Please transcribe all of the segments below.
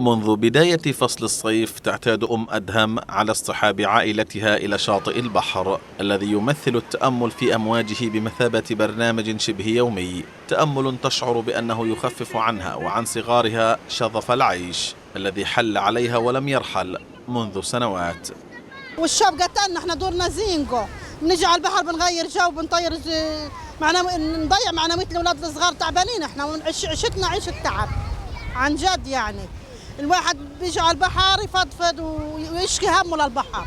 منذ بداية فصل الصيف تعتاد أدهم على اصطحاب عائلتها إلى شاطئ البحر الذي يمثل التأمل في أمواجه بمثابة برنامج شبه يومي، تأمل تشعر بأنه يخفف عنها وعن صغارها شظف العيش الذي حل عليها ولم يرحل منذ سنوات. والشاب قتلنا، احنا دورنا زينجو، بنجي على البحر بنغير جو، بنطير نضيع معنوية الأولاد الصغار، تعبانين احنا عيشتنا عيشة تعب عن جد. يعني الواحد بيجي على البحر يفضفض ويشكي همه للبحر.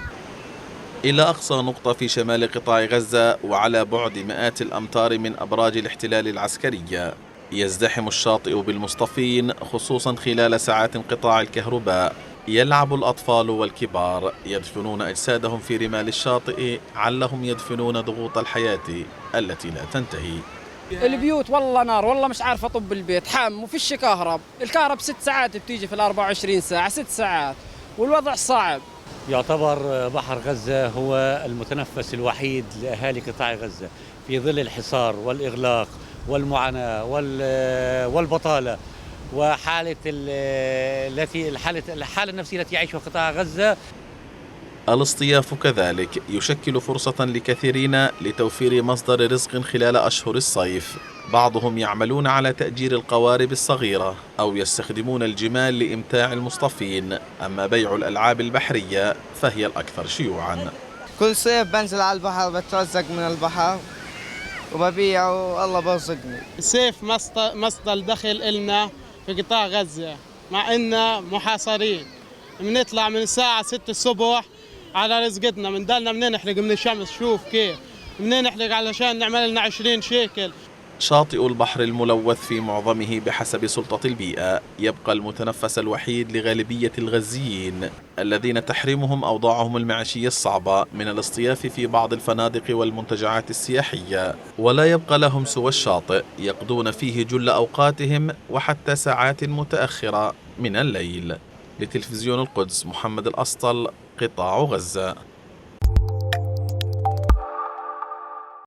إلى أقصى نقطة في شمال قطاع غزة وعلى بعد مئات الأمتار من أبراج الاحتلال العسكرية، يزدحم الشاطئ بالمصطفين خصوصا خلال ساعات انقطاع الكهرباء. يلعب الأطفال والكبار يدفنون أجسادهم في رمال الشاطئ علهم يدفنون ضغوط الحياة التي لا تنتهي. البيوت والله نار، والله مش عارف أطب البيت، حام وفيش الكهرب 6 ساعات بتيجي في 24 ساعة، 6 ساعات، والوضع صعب. يعتبر بحر غزة هو المتنفس الوحيد لأهالي قطاع غزة في ظل الحصار والإغلاق والمعاناة والبطالة وحالة الحالة النفسية التي يعيشها قطاع غزة. الاصطياف كذلك يشكل فرصة لكثيرين لتوفير مصدر رزق خلال أشهر الصيف. بعضهم يعملون على تأجير القوارب الصغيرة أو يستخدمون الجمال لإمتاع المصطفين، أما بيع الألعاب البحرية فهي الأكثر شيوعا. كل صيف بنزل على البحر، بترزق من البحر وببيع والله برزقني. الصيف مصدر دخل إلنا في قطاع غزة، مع إننا محاصرين. بنطلع من الساعة 6 الصبح على رزقتنا، من دالنا منين نحلق من الشمس، شوف كيف منين نحلق علشان نعمل لنا 20 شيكل. شاطئ البحر الملوث في معظمه بحسب سلطة البيئة يبقى المتنفس الوحيد لغالبية الغزيين الذين تحرمهم أوضاعهم المعيشية الصعبة من الاصطياف في بعض الفنادق والمنتجعات السياحية، ولا يبقى لهم سوى الشاطئ يقضون فيه جل أوقاتهم وحتى ساعات متأخرة من الليل. لتلفزيون القدس، محمد الأسطل، قطاع غزة.